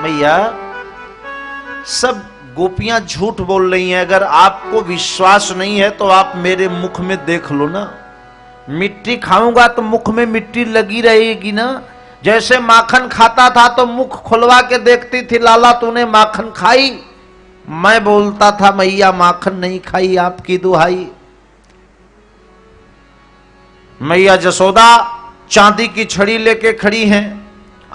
मैया सब गोपियां झूठ बोल रही हैं, अगर आपको विश्वास नहीं है तो आप मेरे मुख में देख लो ना, मिट्टी खाऊंगा तो मुख में मिट्टी लगी रहेगी ना। जैसे माखन खाता था तो मुख खुलवा के देखती थी, लाला तूने माखन खाई? मैं बोलता था मैया माखन नहीं खाई, आपकी दुहाई। मैया जसोदा चांदी की छड़ी लेके खड़ी हैं,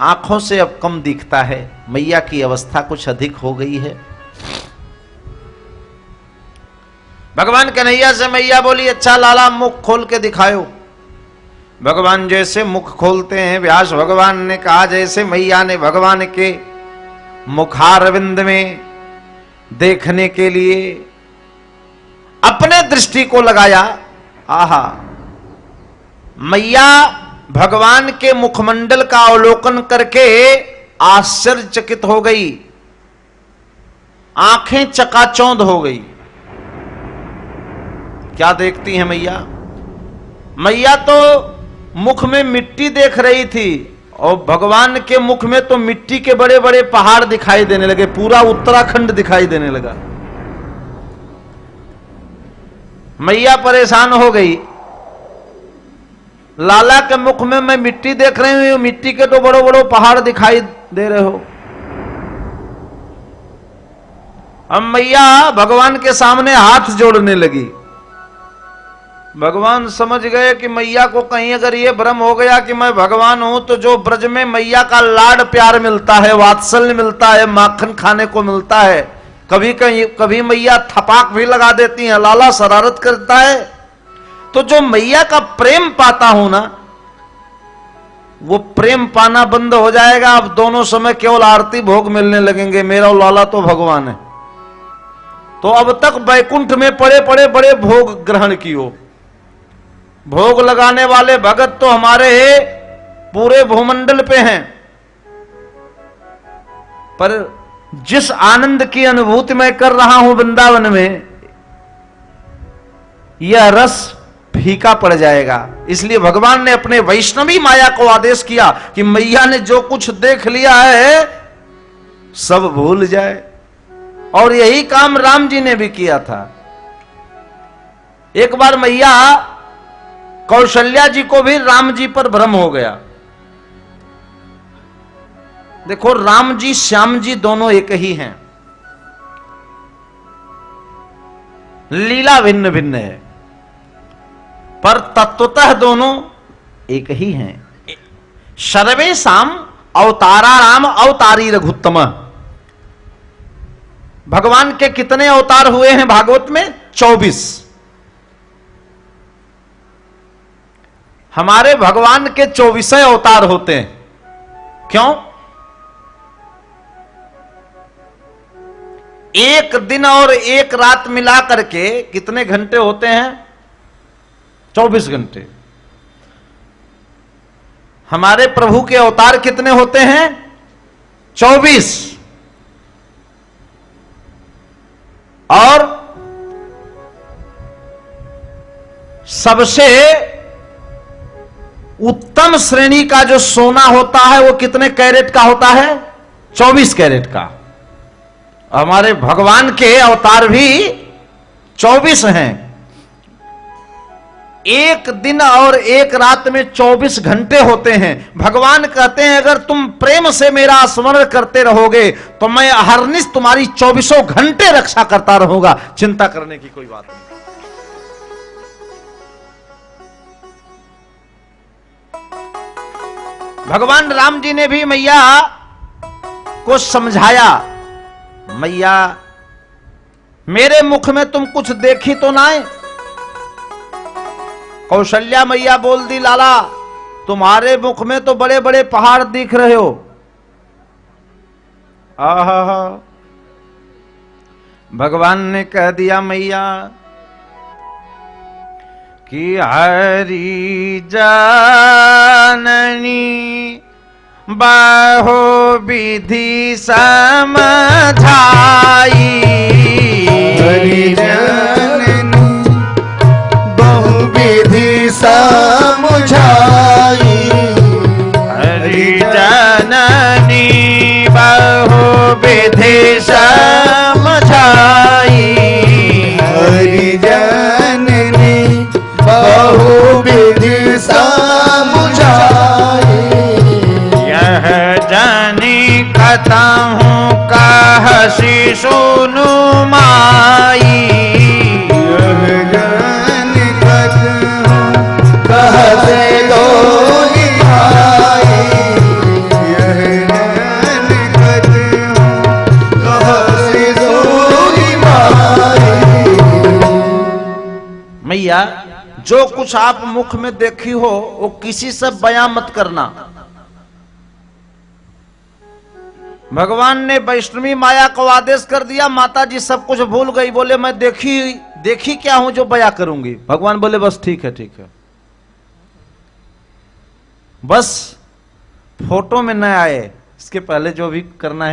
आंखों से अब कम दिखता है, मैया की अवस्था कुछ अधिक हो गई है। भगवान कन्हैया से मैया बोली, अच्छा लाला मुख खोल के दिखाओ। भगवान जैसे मुख खोलते हैं, व्यास भगवान ने कहा जैसे मैया ने भगवान के मुखारविंद में देखने के लिए अपने दृष्टि को लगाया, आहा, मैया भगवान के मुखमंडल का अवलोकन करके आश्चर्यचकित हो गई, आंखें चकाचौंध हो गई। क्या देखती हैं मैया? मैया तो मुख में मिट्टी देख रही थी और भगवान के मुख में तो मिट्टी के बड़े बड़े पहाड़ दिखाई देने लगे, पूरा उत्तराखंड दिखाई देने लगा। मैया परेशान हो गई, लाला के मुख में मैं मिट्टी देख रही हूं, मिट्टी के तो बड़े बड़े पहाड़ दिखाई दे रहे हो। अब मैया भगवान के सामने हाथ जोड़ने लगी। भगवान समझ गए कि मैया को कहीं अगर ये भ्रम हो गया कि मैं भगवान हूं, तो जो ब्रज में मैया का लाड प्यार मिलता है, वात्सल्य मिलता है, माखन खाने को मिलता है, कभी मैया थपाक भी लगा देती हैं, लाला शरारत करता है, तो जो मैया का प्रेम पाता हूं ना, वो प्रेम पाना बंद हो जाएगा। अब दोनों समय केवल आरती भोग मिलने लगेंगे, मेरा लाला तो भगवान है। तो अब तक बैकुंठ में पड़े पड़े बड़े भोग ग्रहण कियो, भोग लगाने वाले भगत तो हमारे पूरे भूमंडल पे हैं, पर जिस आनंद की अनुभूति मैं कर रहा हूं वृंदावन में, यह रस फीका पड़ जाएगा। इसलिए भगवान ने अपने वैष्णवी माया को आदेश किया कि मैया ने जो कुछ देख लिया है सब भूल जाए। और यही काम राम जी ने भी किया था। एक बार मैया कौशल्या जी को भी राम जी पर भ्रम हो गया। देखो, राम जी श्याम जी दोनों एक ही हैं, लीला भिन्न भिन्न है, पर तत्वतः दोनों एक ही हैं। सर्वेषां अवताराणाम अवतारी रघुत्तम। भगवान के कितने अवतार हुए हैं भागवत में? 24। हमारे भगवान के 24 अवतार होते हैं। क्यों? एक दिन और एक रात मिला करके कितने घंटे होते हैं? 24 घंटे। हमारे प्रभु के अवतार कितने होते हैं? 24। और सबसे उत्तम श्रेणी का जो सोना होता है वो कितने कैरेट का होता है? 24 कैरेट का। हमारे भगवान के अवतार भी 24 हैं। एक दिन और एक रात में 24 घंटे होते हैं। भगवान कहते हैं अगर तुम प्रेम से मेरा स्मरण करते रहोगे तो मैं अहर्निश तुम्हारी 24 घंटे रक्षा करता रहूंगा, चिंता करने की कोई बात नहीं। भगवान राम जी ने भी मैया को समझाया, मैया मेरे मुख में तुम कुछ देखी तो ना है? कौशल्या मैया बोल दी, लाला तुम्हारे मुख में तो बड़े बड़े पहाड़ दिख रहे हो। आहा, भगवान ने कह दिया मैया कि हरि जाननी बाहो विधि समझाई, हरि जाननी बहु विधि समझाई, हरि जाननी बहु विधि समझाई। हरिजननी बहुविधि समझाई। यह जानी कथा हूँ कहसी सुनु माई। यह जान कहसे दो निभाई। यह जान कहसे दो निभाई। मैया जो कुछ आप मुख में देखी हो वो किसी से बयां मत करना। भगवान ने वैष्णवी माया को आदेश कर दिया, माता जी सब कुछ भूल गई, बोले मैं देखी क्या हूं जो बयां करूंगी। भगवान बोले बस ठीक है, बस फोटो में न आए, इसके पहले जो भी करना है